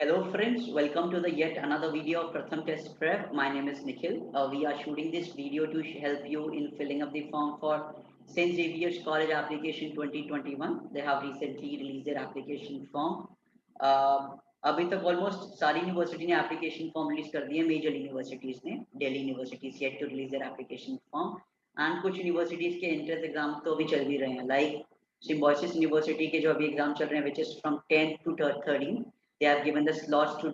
Hello friends, welcome to the yet another video of Pratham Test Prep. My name is Nikhil. We are shooting this video to help you in filling up the form for St. Xavier's College application 2021. They have recently released their application form. अभी तक almost सारी university ने application form release कर दिए major universities ने Delhi universities yet to release their application form and कुछ universities के entrance exam तो अभी चल भी रहे हैं लाइक सिम्बोसिस यूनिवर्सिटी के जो अभी एग्जाम चल रहे हैं which is from 10th to 13th. They have given the slots to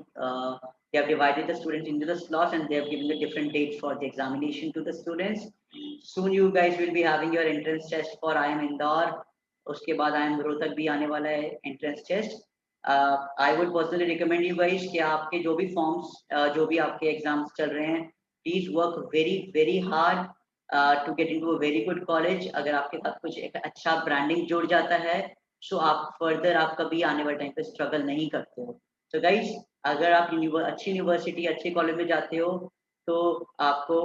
they have divided the students into the slots and they have given the different dates for the examination to the students. Soon you guys will be having your entrance test for IIM Indore. उसके बाद IIM Rohtak भी आने वाला है entrance test. I would personally recommend you guys कि आपके जो भी forms जो भी आपके exams चल रहे हैं please work very hard to get into a very good college. अगर आपके साथ कुछ एक अच्छा branding जुड़ जाता है सो आप फर्दर आप कभी आने वाले टाइम पे स्ट्रगल नहीं करते हो. तो गाइस अगर आप अच्छी यूनिवर्सिटी अच्छे कॉलेज में जाते हो तो आपको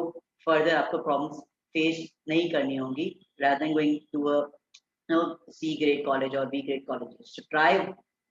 फर्दर आपको प्रॉब्लम्स फेस नहीं करनी होंगी rather than going to a C grade college or B grade colleges. So try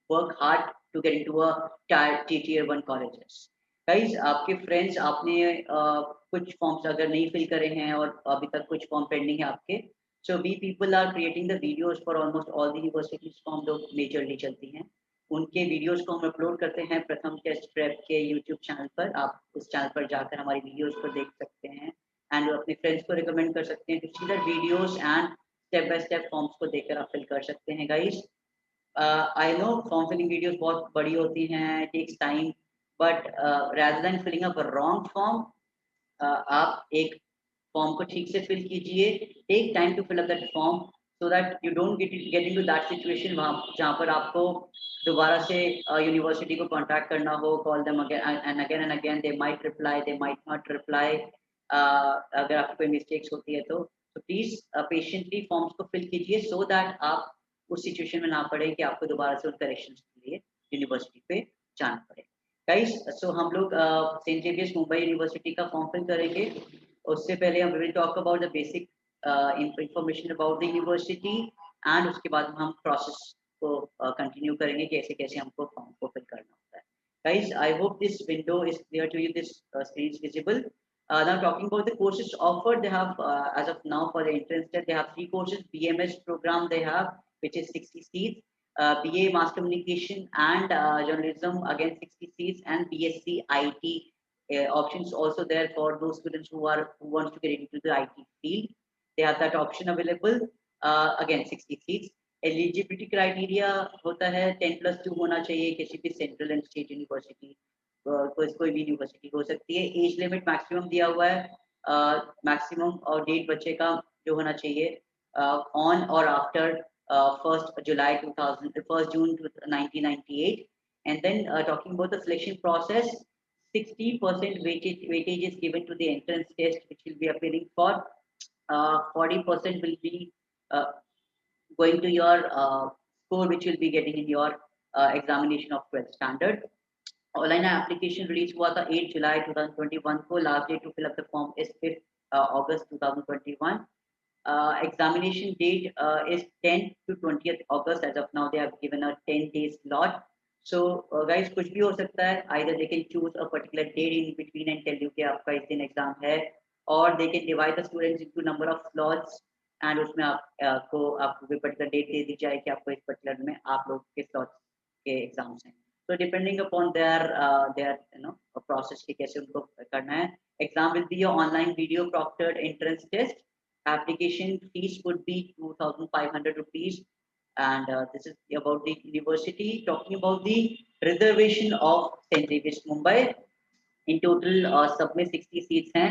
work hard to get into a tier 1 colleges. Guys आपके फ्रेंड्स आपने कुछ फॉर्म्स अगर नहीं फिल करे हैं और अभी तक कुछ फॉर्म पेंडिंग है आपके. So we people are creating the videos for almost all the universities from जो majorly चलती हैं उनके वीडियोस को हम अपलोड करते हैं प्रथम टेस्ट प्रेप के यूट्यूब चैनल पर. आप उस चैनल पर जाकर हमारी वीडियोस को देख सकते हैं एंड अपने फ्रेंड्स को रिकमेंड कर सकते हैं to see the videos and step by step forms को देखकर आप फिल कर सकते हैं. Guys I know form filling videos बहुत बड़ी होती हैं, takes time, but rather than filling up a wrong form आप एक फॉर्म को ठीक से फिल कीजिए. Take time to fill up that form so that you don't get into that situation जहाँ पर आपको दोबारा से यूनिवर्सिटी को कांटेक्ट करना हो, call them again and again. They might reply, they might not reply. अगर आपको कोई मिस्टेक्स होती है तो प्लीज पेशेंटली फॉर्म्स को फिल कीजिए सो दैट आप उस सिचुएशन में ना पड़े कि आपको दोबारा से उस करेक्शन के लिए यूनिवर्सिटी पे जाना पड़े. गाइस सो हम लोग सेंट जेवियर्स मुंबई यूनिवर्सिटी का फॉर्म फिल करेंगे. उससे पहले हम will talk about the basic information about the university and उसके बाद हम प्रोसेस को कंटिन्यू करेंगे कैसे कैसे हमको फॉर्म को फिल करना होता है. Guys I hope this window is clear to you, this screen is visible. Now talking about the courses offered, they have as of now for the entrance test they have 3 courses. BMS program they have which is 60 seats, BA Mass Communication and Journalism again 60 seats, and BSc IT options also there for those students who wants to get into the IT field. They have that option available. Again 60 seats. Eligibility criteria होता है 10+2 होना चाहिए किसी भी central and state university, कोई भी university हो सकती है. एज लिमिट मैक्सिमम दिया हुआ है. मैक्सिमम और डेट बच्चे का जो होना चाहिए ऑन और after 1st July 2000 1st June 1998. And then talking about the selection process, 60% weightage is given to the entrance test which will be appearing for. 40% will be going to your score which will be getting in your examination of 12th standard. Online application release हुआ था 8 जुलाई 2021 को. Last date to fill up the form is 5 अगस्त 2021. Examination date is 10th to 20th August. As of now they have given a 10 days slot. So guys कुछ भी हो सकता है. Either they can choose a particular date in between and tell you कि आपका इस दिन एग्जाम है, or they can divide the students into number of slots and उसमें आपको कोई particular date दे दी जाए कि आपको इस particular में आप लोग के slots के एग्जाम्स हैं. So depending upon their process कि कैसे उनको करना है. Exam will be your online video proctored entrance test. Application fees would be 2,500 rupees, and this is about the university. Talking about the reservation of St. Xavier's Mumbai, in total सब में 60 seats हैं.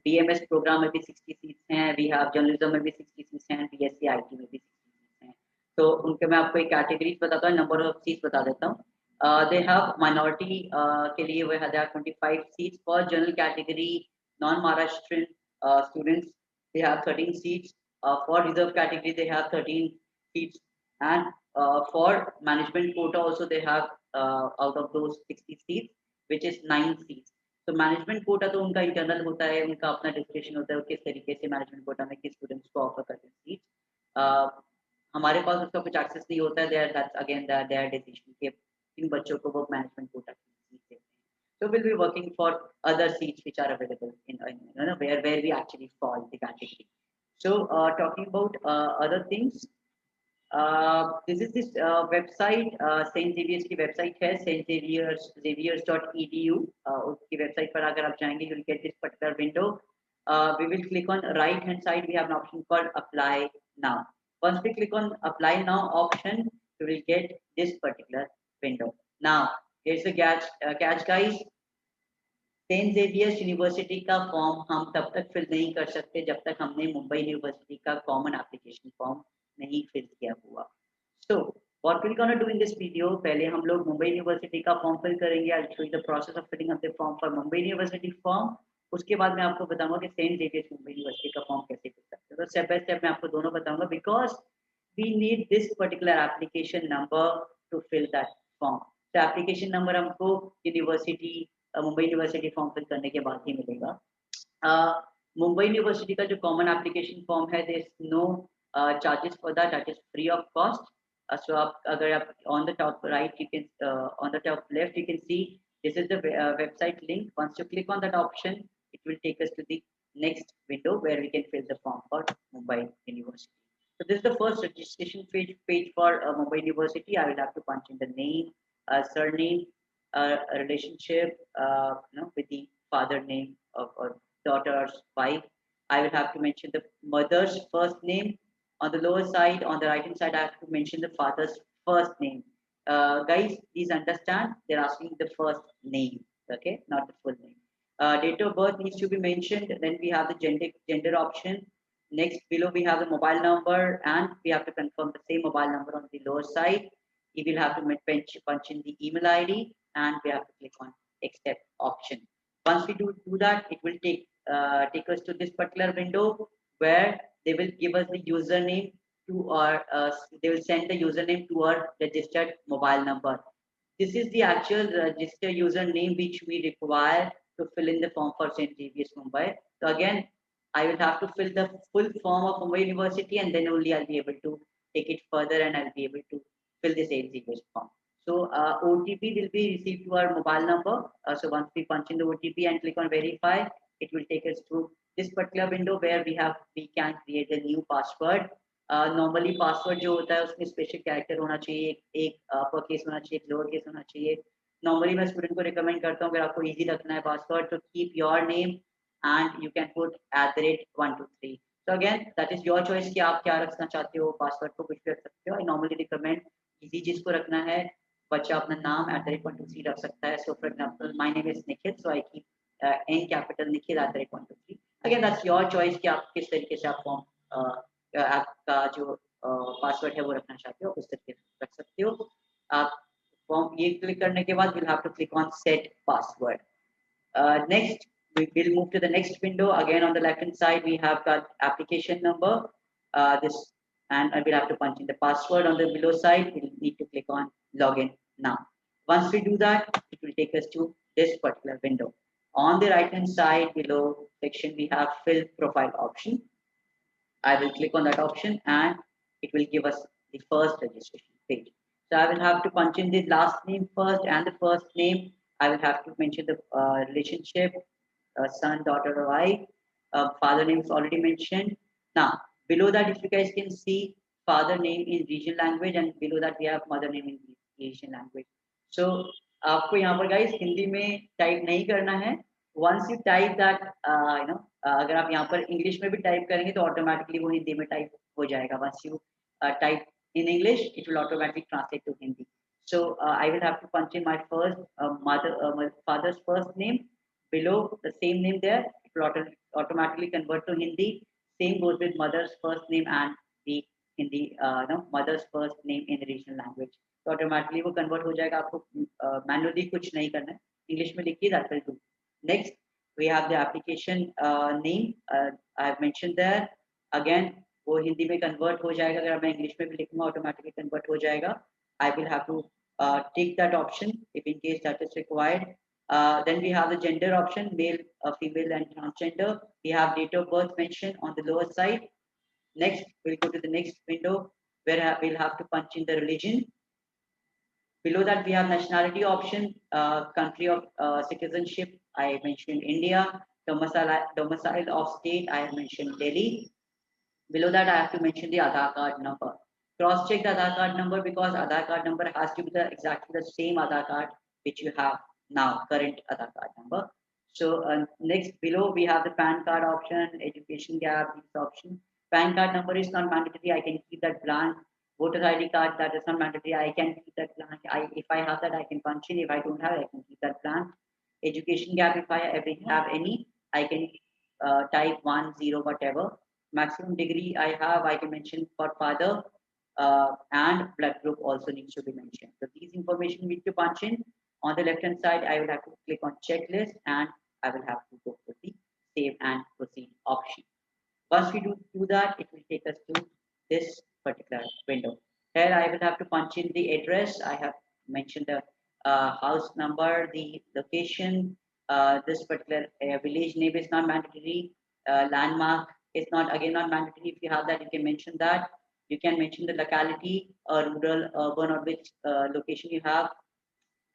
BMS program में भी 60 seats हैं. We have journalism में भी 60 seats हैं. BSc IT में भी 60 seats हैं. तो उनके मैं आपको एक कैटेगरीज बताता हूँ, नंबर ऑफ सीट्स बता देता हूँ. They have minority के लिए वो है 25 seats. For general category non-Maharashtrian students they have 13 seats. For reserve category they have 13 seats, and for management quota also they have out of those 60 seats which is 9 seats. तो management quota तो उनका internal होता है, उनका अपना discussion होता है किस तरीके से मैनेजमेंट कोटा में किस स्टूडेंट्स को ऑफर करते हैं सीट. हमारे पास उसका कुछ एक्सेस नहीं होता है. There that's again their decision कि किन बच्चों को वो मैनेजमेंट कोटा की सीट देते हैं. So we'll be working for other seats which are available in where we actually fall the category. So talking about other things, this is this website, Saint Xavier's की website है Saint Xavier's.edu. उसकी website पर अगर आप जाएंगे, you will get this particular window. We will click on right hand side. We have an option called apply now. Once we click on apply now option, you will get this particular window. Now here's the catch guys. Saint Xavier's university का form हम तब तक fill नहीं कर सकते जब तक हमने मुंबई यूनिवर्सिटी का कॉमन एप्लीकेशन फॉर्म नहीं फिल किया हुआ. So what we gonna do in this video, पहले हम लोग मुंबई यूनिवर्सिटी का फॉर्म फिल करेंगे. I will show you the process of filling up the form for Mumbai university form. उसके बाद मैं आपको बताऊंगा कि सेंट जेवियर्स मुंबई यूनिवर्सिटी का फॉर्म कैसे फिल करते हैं. तो स्टेप बाय स्टेप मैं आपको दोनों बताऊंगा because we need this particular application number to fill that form. तो एप्लीकेशन नंबर हमको university Mumbai university form fill करने के बाद ही मिलेगा. मुंबई यूनिवर्सिटी का जो कॉमन एप्लीकेशन फॉर्म है, there is no charges for that is free of cost. So आप अगर आप on the top right you can on the top left you can see this is the website link. Once you click on that option it will take us to the next window where we can fill the form for Mumbai University. So this is the first registration page for Mumbai University. I will have to punch in the name, surname, a relationship, with the father name of or daughter's wife. I will have to mention the mother's first name on the lower side. On the right hand side, I have to mention the father's first name. Guys, please understand they're asking the first name, okay, not the full name. Date of birth needs to be mentioned. Then we have the gender option. Next, below we have the mobile number, and we have to confirm the same mobile number on the lower side. You will have to punch in the email ID, and we have to click on accept option. Once we do that, it will take us to this particular window where they will give us the username to our they will send the username to our registered mobile number. This is the actual registered username which we require to fill in the form for St. Xavier's Mumbai. So again, I will have to fill the full form of Mumbai University, and then only I'll be able to take it further, and I'll be able to fill the St. Xavier's form. So OTP will be received to our mobile number. So once we punch in the OTP and click on verify, it will take us to this particular window where we can create a new password. Normally password जो होता है उसमें special character होना चाहिए, एक upper case होना चाहिए, एक लोअर केस होना चाहिए. नॉर्मली मैं स्टूडेंट को रिकमेंड करता हूँ अगर आपको इजी रखना है पासवर्ड तो keep your name and you can put @123. So again that is your choice कि आप क्या रखना चाहते हो. पासवर्ड को कुछ भी रख सकते हो. आई नॉर्मली रिकमेंड इजी जिसको रखना है बच्चा अपना नाम @123 रख सकता है. So for example my name is Nikhil, so I keep an capital Nikhil @123. Again that's your choice कि आप किस तरीके से आप फॉर्म आपका जो पासवर्ड है वो रखना चाहते हो उस तरीके से रख सकते हो. आप फॉर्म ये क्लिक करने के बाद we'll have to click on set password. Next we will move to the next window. Again on the left hand side we have got application number, this, and we'll have to punch in the password. On the below side we'll need to click on login now. Once we do that, it will take us to this particular window. On the right hand side below section we have fill profile option. I will click on that option and it will give us the first registration page. So I will have to punch in the last name first and the first name. I will have to mention the relationship, son, daughter, or wife. Father name is already mentioned. Now below that, if you guys can see, father name in regional language, and below that we have mother name in Asian language. So आपको यहाँ पर guys Hindi में type नहीं करना है. Once you type that, अगर आप यहाँ पर इंग्लिश में भी टाइप करेंगे तो ऑटोमेटिकली वो हिंदी में टाइप हो जाएगा. Once you type in English, it will automatically translate to Hindi. So I will have to punch in my first my father's first name. Below the same name there, it will automatically convert to Hindi. Same goes with mother's first name and the Hindi, mother's first name in the regional language. So automatically वो convert हो जाएगा. आपको manually कुछ नहीं करना है. English में लिखिए, that will do. Next, we have the application name. I have mentioned there. Again, वो हिंदी में कन्वर्ट हो जाएगा. अगर मैं इंग्लिश में भी लिखूंगा ऑटोमेटिकली कन्वर्ट हो जाएगा. I will have to take that option if in case that is required. Then we have the gender option, male, female, and transgender. We have date of birth mentioned on the lower side. Next, we'll go to the next window where we'll have to punch in the religion. Below that, we have nationality option, country of citizenship. I mentioned India. Domicile of state. I have mentioned Delhi. Below that, I have to mention the Aadhaar card number. Cross check the Aadhaar card number because Aadhaar card number has to be exactly the same Aadhaar card which you have now, current Aadhaar card number. So next below we have the PAN card option, education gap, these options. PAN card number is not mandatory. I can keep that blank. Voter ID card, that is not mandatory. I can keep that blank. If I have that, I can punch in. If I don't have, I can keep that blank. Education gap, if I ever have any, I can type 1, 0, whatever. Maximum degree I have, I can mention for father, and blood group also needs to be mentioned. So these information need to punch in. On the left hand side, I will have to click on checklist and I will have to go for the save and proceed option. Once we do that, it will take us to this particular window. Here I will have to punch in the address. I have mentioned the house number, the location, this particular village name is not mandatory, landmark is not, again, not mandatory. If you have that, you can mention that. You can mention the locality, rural, urban, or which location you have.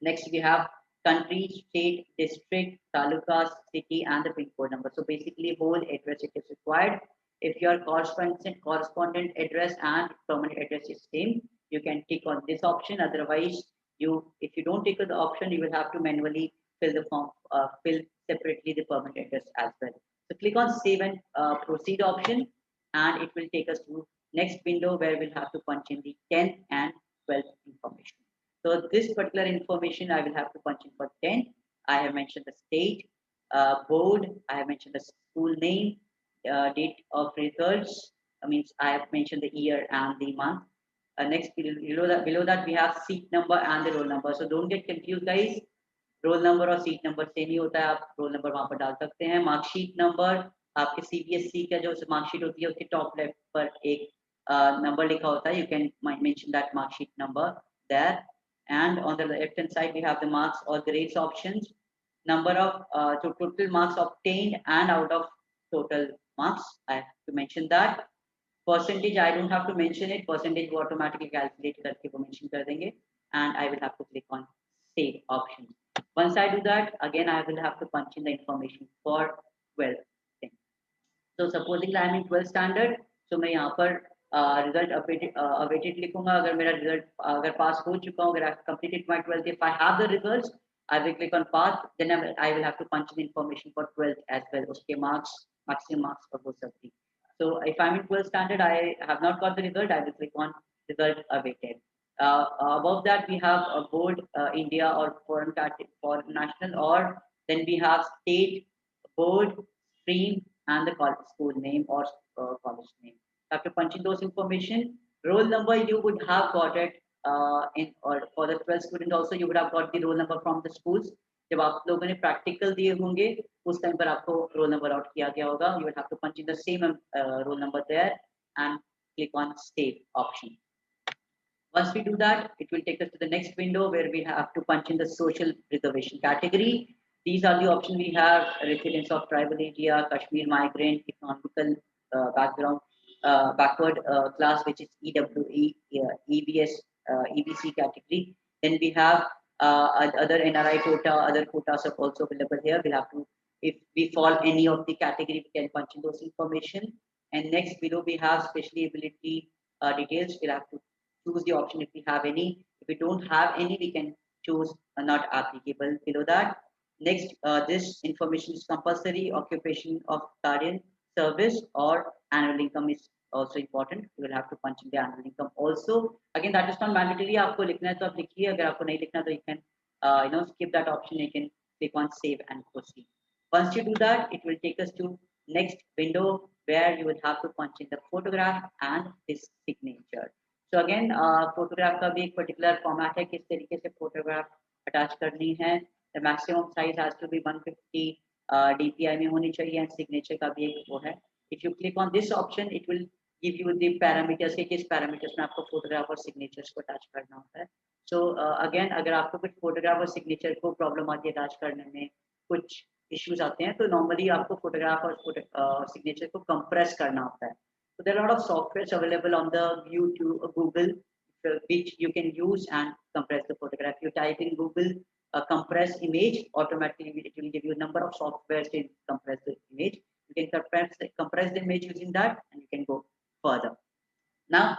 Next, we have country, state, district, taluka, city, and the pin code number. So basically, whole address it is required. If your correspondent address and permanent address is same, you can tick on this option. Otherwise, if you don't tick on the option, you will have to manually fill the form, fill separately the permanent address as well. So click on save and proceed option, and it will take us to next window where we'll have to punch in the 10th and 12th information. So this particular information I will have to punch in for 10. I have mentioned the state, board. I have mentioned the school name, date of results. Means I have mentioned the year and the month. Next below that we have seat number and the roll number. So don't get confused, guys. Roll number और seat number same ही होता है. आप roll number वहां पर डाल सकते हैं. Marksheet number आपके सीबीएसई का जो मार्कशीट होती है उसके टॉप लेफ्ट पर एक नंबर लिखा होता है. You can mention that marksheet number there. And on the left hand side we have the marks or grades options, number of total marks obtained and out of total marks. I have to mention that. Percentage I don't have to mention it. Percentage वो automatically calculate करके वो mention कर देंगे. And I will have to click on save option. Once I do that, again I will have to punch in the information for 12th thing. So supposing I am in 12th standard, so मैं यहाँ पर result awaited लिखूंगा. अगर मेरा result अगर पास हो चुका हूँ, अगर I completed my 12th, if I have the results, I will click on path. Then I will have to punch in information for 12th as well. उसके marks, maximum marks for both of these. So if I'm in 12th standard, I have not got the result, I will click on result awaited. Above that we have a board, India or foreign national, or then we have state, board, stream, and the college school name or college name. You have to punch in those information. Roll number you would have got it in, or for the 12th student also you would have got the roll number from the schools. जब आप लोगों ने practical दिए होंगे उस time पर आपको roll number out किया गया होगा. You will have to punch in the same roll number there and click on save option. Once we do that, it will take us to the next window where we have to punch in the social reservation category. These are the options we have: residents of tribal area, Kashmir migrant, economical background, backward class, which is EWE, EBS, EBC category. Then we have other NRI quota, other quotas are also available here. We'll have to, if we fall any of the category, we can punch in those information. And next below we have special ability details. We'll have to choose the option if we have any. If we don't have any, we can choose not applicable below that. Next, this information is compulsory. Occupation of guardian service or annual income is also important. You will have to punch in the annual income also. Again, that is not mandatory. आपको लिखना है तो आप लिखिए. अगर आपको नहीं लिखना तो you can skip that option. You can click on save and proceed. Once you do that, it will take us to next window where you will have to punch in the photograph and his signature. So again, photograph का भी एक particular format है, किस तरीके से photograph attach करनी है. The maximum size has to be 150 DPI में होनी चाहिए, and signature का भी एक वो है. If you click on this option, it will give you the parameters के किस parameters में आपको photograph और signatures को attach करना होता है. So again, अगर आपको कुछ photograph और signature को problem आती है attach करने में, कुछ issues आते हैं, तो normally आपको photograph और signature को compress करना होता है. So there are a lot of softwares available on the YouTube, Google. If which you can use and compress the photograph. You type in Google compress image, automatically it will give you a number of softwares to compress the image. You can compress the image using that, and you can go further. Now,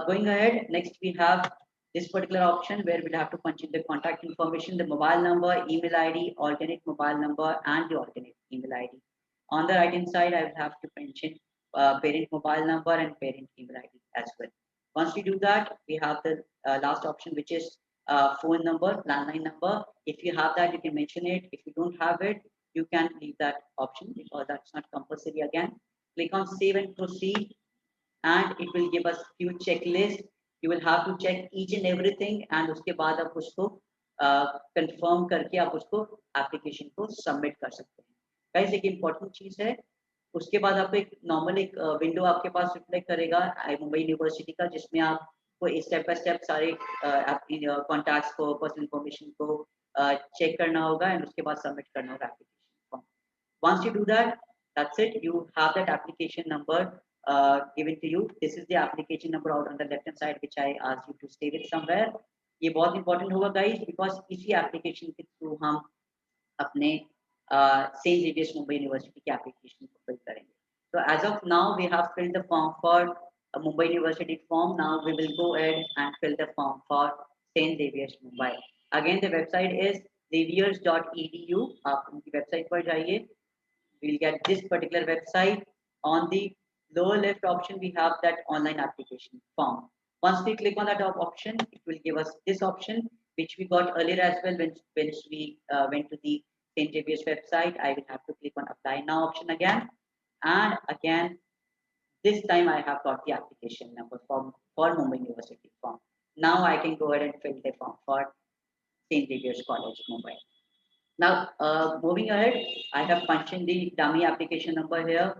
going ahead, next we have this particular option where we'll have to punch in the contact information, the mobile number, email ID, alternate mobile number, and the alternate email ID. On the right hand side, I will have to mention parent mobile number and parent email ID as well. Once we do that, we have the last option, which is phone number, landline number. If you have that, you can mention it. If you don't have it, you can leave that option because that's not compulsory again. Click on save and proceed, and it will give us few checklist. You will have to check each and everything, and उसके बाद आप उसको confirm करके आप उसको application को submit कर सकते हैं. Guys, एक important चीज है, उसके बाद आपको एक नॉर्मल एक विंडो आपके पास रिफ्लेक्ट करेगा मुंबई यूनिवर्सिटी का, जिसमें आपको स्टेप बाय स्टेप सारे आपकी कॉन्टैक्ट्स को, पर्सनल इन्फॉर्मेशन को चेक करना होगा एंड उसके बाद सबमिट करना होगा application form. Once you do that, that's it. You have that application number given to you. This is the application number out on the left hand side, which I asked you to save it somewhere. ये बहुत important होगा guys, because इसी application के through हम अपने St. Xavier's Mumbai University की application को fill करेंगे. So as of now, we have filled the form for Mumbai University form. Now we will go ahead and fill the form for St. Xavier's Mumbai. Again, the website is xaviers.edu. आप उनकी website पर जाइए. We'll get this particular website. On the lower left option, we have that online application form. Once we click on that option, it will give us this option, which we got earlier as well when we went to the St. Xavier's website. I will have to click on apply now option again, and again this time I have got the application number for Mumbai University form. Now I can go ahead and fill the form for St. Xavier's College, Mumbai. Now, moving ahead, I have punched in the dummy application number here.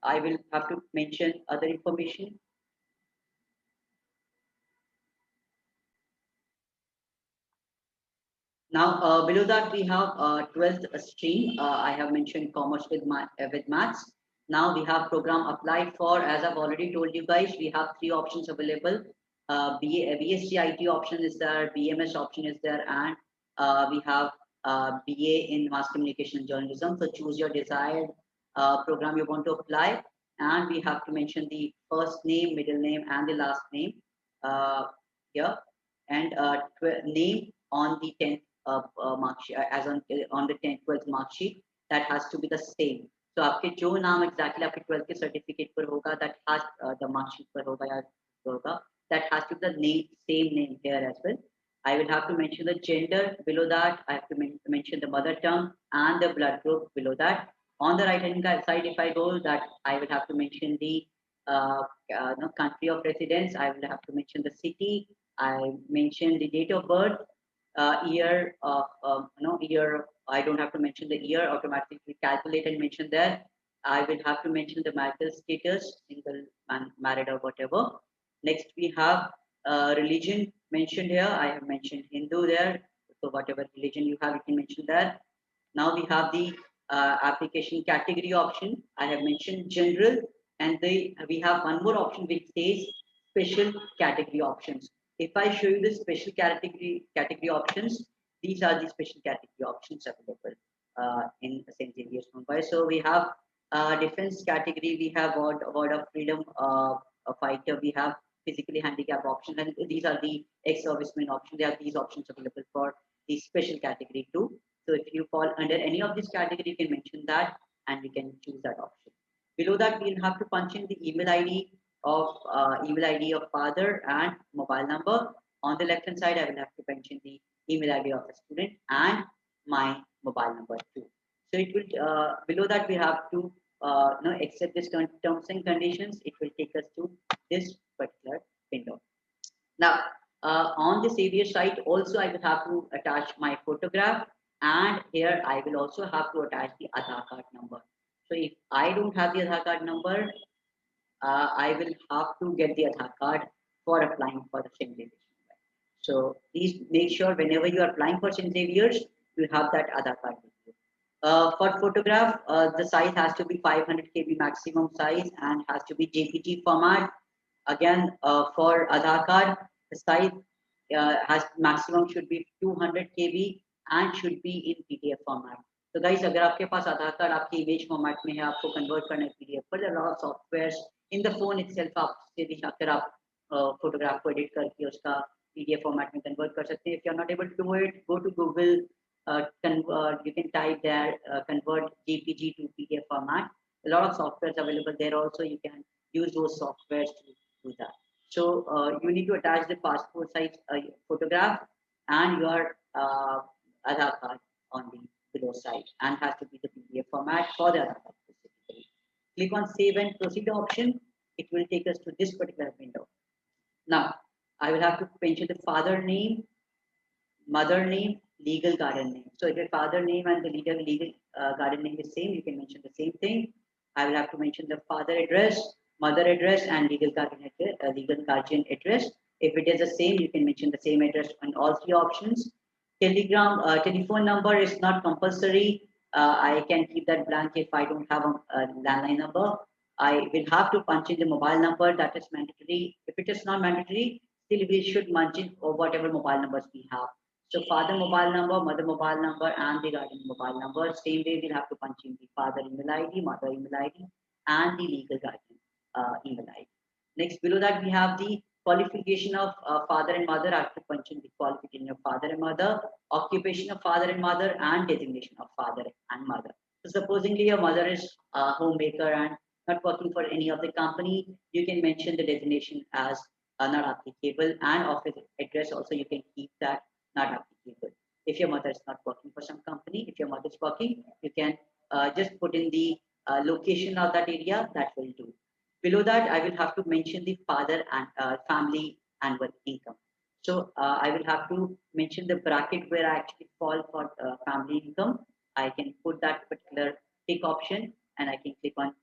I will have to mention other information. Now, below that we have 12th stream. I have mentioned commerce with maths. Now we have program applied for. As I've already told you guys, we have 3 options available. BSc IT option is there, BMS option is there, and we have BA in Mass Communication and Journalism. So choose your desired program you want to apply, and we have to mention the first name, middle name, and the last name here, and name on the 10th mark sheet, as on the 10th 12th mark sheet. That has to be the same. So आपके जो नाम exactly आपके 12th के certificate पर होगा, that has the mark sheet पर होगा या होगा, that has to be the name, same name here as well. I will have to mention the gender below that. I have to mention the mother tongue and the blood group below that. On the right hand side, if I go, that I will have to mention the country of residence. I will have to mention the city. I mention the date of birth, year of year. I don't have to mention the year, automatically calculate and mention there. I will have to mention the marital status, single, married, or whatever. Next, we have religion mentioned here. I have mentioned Hindu there. So whatever religion you have, you can mention that. Now we have the application category option. I have mentioned general, and we have one more option which says special category options. If I show you the special category options, these are the special category options available in St. Xavier's Mumbai. So we have defense category, we have award of freedom fighter, we have physically handicapped option, and these are the ex-servicemen option. They have these options available for the special category too. So if you fall under any of this category, you can mention that and we can choose that option. Below that, we'll have to punch in the email ID of father and mobile number. On the left hand side, I will have to mention the email ID of the student and my mobile number too. So it will below that we have to accept this terms and conditions. It will take us to this particular window. Now on the Xavier site also I will have to attach my photograph, and here I will also have to attach the Aadhaar card number. So if I don't have the Aadhaar card number, I will have to get the Aadhaar card for applying for the St. Xavier's. So please make sure whenever you are applying for St. Xavier's, you have that Aadhaar card with you. For photograph, the size has to be 500 KB maximum size and has to be JPG format. Again, for Aadhaar card, The size has maximum should be 200 KB and should be in PDF format. So guys, अगर आपके पास आधार card आपकी image format में है, आपको convert करना है PDF पर, there are a lot of softwares in the phone itself. आप सीधे जाकर आप photograph को edit करके उसका PDF format में convert कर सकते हैं. If you are not able to do it, go to Google. You can type there convert JPG to PDF format. A lot of softwares available there also. You can use those softwares to do that. So you need to attach the passport size photograph and your Aadhaar card on the below side, and has to be the PDF format for the Aadhaar card specifically. Click on save and proceed option. It will take us to this particular window. Now I will have to mention the father name, mother name, legal guardian name. So if your father name and the legal guardian name is same, you can mention the same thing. I will have to mention the father address, mother address, and legal guardian address. If it is the same, you can mention the same address on all three options. Telephone number is not compulsory. I can keep that blank if I don't have a landline number. I will have to punch in the mobile number, that is mandatory. If it is not mandatory, still we should punch in or whatever mobile numbers we have. So father mobile number, mother mobile number, and the guardian mobile number. Same way we'll have to punch in the father email ID, mother email ID, and the legal guardian email ID. Next, below that we have the qualification of father and mother. I have to punch in the qualification of father and mother, occupation of father and mother, and designation of father and mother. So supposingly your mother is a homemaker and not working for any of the company, you can mention the designation as not applicable, and office address also you can keep that not applicable. If your mother is not working for some company, if your mother is working, you can just put in the location of that area, that will do. Below that, I will have to mention the father and family annual income. So I will have to mention the bracket where I actually fall for family income. I can put that particular tick option and I can click on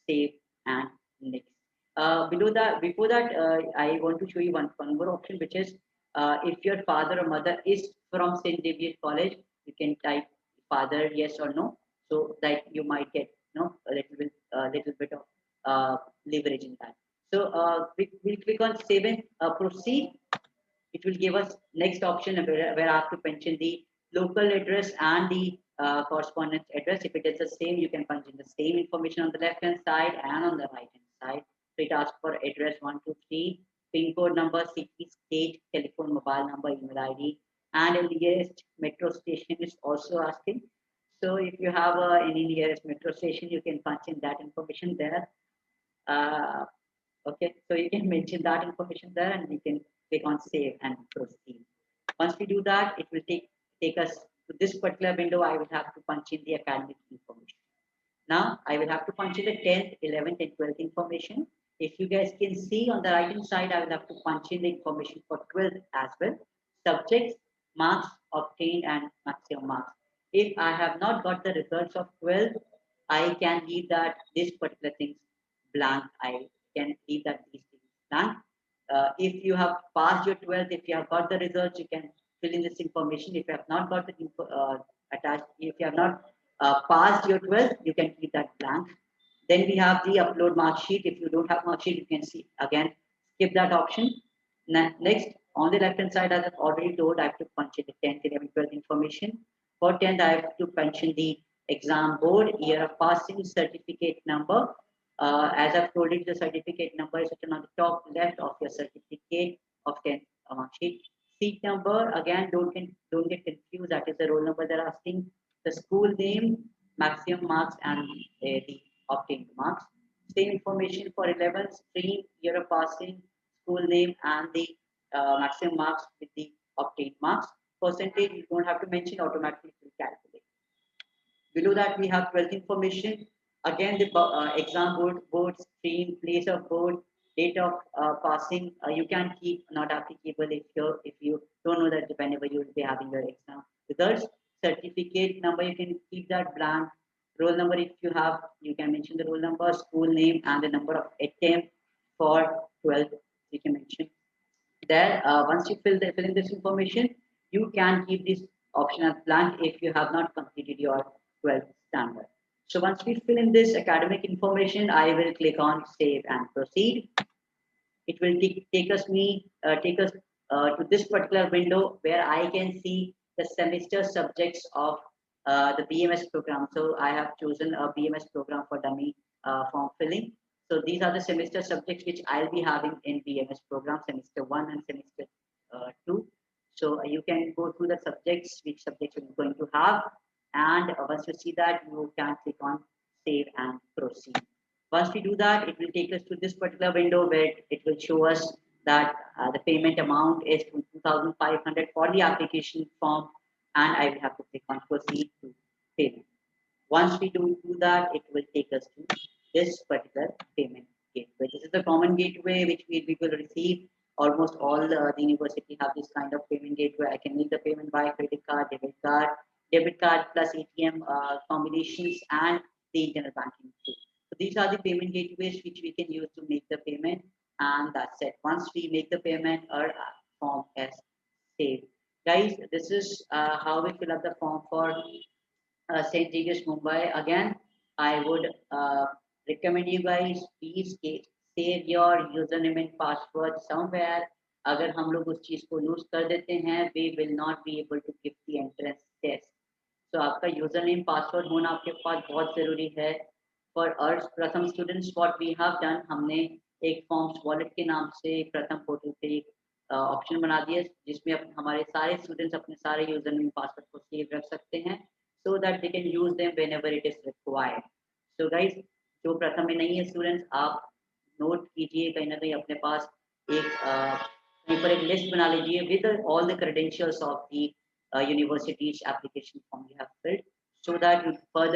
save and next. Below that, before that, I want to show you one more option, which is if your father or mother is from St. Xavier College, you can type father yes or no, so that you might get a little bit of leverage in that. So we'll click on save and proceed. It will give us next option where I have to mention the local address and the correspondence address. If it is the same, you can punch in the same information on the left hand side and on the right hand side. So it asks for address 123, PIN code number, city, state, telephone, mobile number, email ID, and the nearest metro station is also asking. So if you have any nearest metro station, you can punch in that information there. Okay, so you can mention that information there, and you can click on save and proceed. Once we do that, it will take us to this particular window. I will have to punch in the academic information. Now I will have to punch in the 10th, 11th, and 12th information. If you guys can see on the right hand side, I will have to punch in the information for 12th as well. Subjects, marks obtained, and maximum marks. If I have not got the results of 12th, I can leave that this particular things blank. I can leave that these things blank. If you have passed your 12th, if you have got the results, you can fill in this information. If you have not got the attached, if you have not passed your 12th, you can keep that blank. Then we have the upload mark sheet. If you don't have mark sheet, you can see again, skip that option. Next, on the left hand side, as I've already told, I have to punch in the 10th, 11th, 12th information. For 10th, I have to punch in the exam board, year of passing, certificate number. As I've told you, the certificate number is written on the top left of your certificate of 10th mark sheet. Seat number, again, don't get confused. That is the roll number they're asking. The school name, maximum marks, and the obtained marks. Same information for 11th, stream, year of passing, school name, and the maximum marks with the obtained marks. Percentage, you don't have to mention, automatically will calculate. Below that, we have 12th information. Again, the exam board, stream, place of board, date of passing. You can keep not applicable if you don't know that whenever you will be having your exam results. Certificate number, you can keep that blank. Roll number, if you have, you can mention the roll number, school name, and the number of attempt for 12th. You can mention there. Once you fill in this information, you can keep this option as blank if you have not completed your 12th standard. So once we fill in this academic information, I will click on save and proceed. It will take us to this particular window where I can see the semester subjects of the BMS program. So I have chosen a BMS program for dummy form filling. So these are the semester subjects which I'll be having in BMS program, semester 1 and semester 2. So you can go through the subjects, which subjects you're going to have. And once you see that, you can click on save and proceed. Once we do that, it will take us to this particular window where it will show us that the payment amount is 2,500 for the application form, and I will have to click on proceed to payment. Once we do that, it will take us to this particular payment gateway. This is the common gateway which we will receive. Almost all the university have this kind of payment gateway. I can make the payment by credit card, debit card plus ATM combinations, and the internet banking too. So these are the payment gateways which we can use to make the payment, and that's it. Once we make the payment, our form is saved. Guys, this is how we fill up the form for St. Xavier's Mumbai. Again, I would recommend you guys please save your username and password somewhere. अगर हम लोग उस चीज को loose कर देते हैं, we will not be able to give the entrance test. So आपका username password होना आपके पास बहुत जरूरी है. For us प्रथम students, what we have done, हमने एक फॉर्म्स वॉलेट के नाम से प्रथम पोर्टल पे ऑप्शन बना दिया जिसमें हमारे सारे स्टूडेंट्स अपने सारे यूजरनेम पासवर्ड को सेव रख सकते हैं, so that they can use them whenever it is required. So guys, जो प्रथम में नहीं है स्टूडेंट्स, आप नोट कीजिए कहीं ना कहीं अपने पास एक कहीं पर एक लिस्ट बना लीजिए with all the credentials of the university's application form you have filled, so that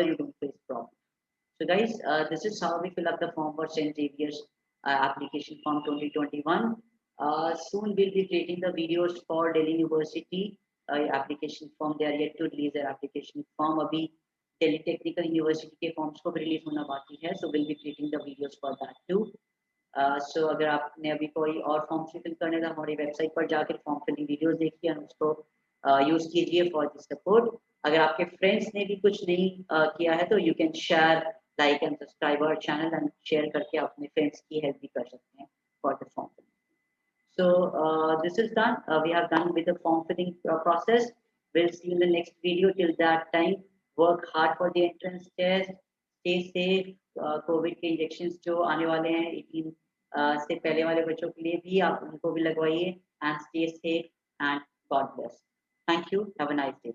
you don't face problems. So guys, this is how we fill up the form for St. Xavier's application form 2021. Soon we'll be creating the videos for Delhi University application form. They are yet to release their application form. अभी Delhi Technical University के forms को release होना बाकी है, so we'll be creating the videos for that too. So अगर आपने अभी कोई और फॉर्म फिल करने का हमारी वेबसाइट पर जाकर फॉर्म फिलिंग वीडियोस देखिए और उसको यूज कीजिए फॉर द सपोर्ट. अगर आपके फ्रेंड्स ने भी कुछ नहीं किया है तो you can share, like and subscribe our channel and share करके अपने फ्रेंड्स की हेल्प भी कर सकते हैं for the form filling. So this is done. We have done with the form filling process. We'll see you in the next video. Till that time, work hard for the entrance test. Stay safe. COVID के injections जो आने वाले हैं 18 से पहले वाले बच्चों के लिए भी आप उनको भी लगवाइए. And stay safe and God bless. Thank you. Have a nice day.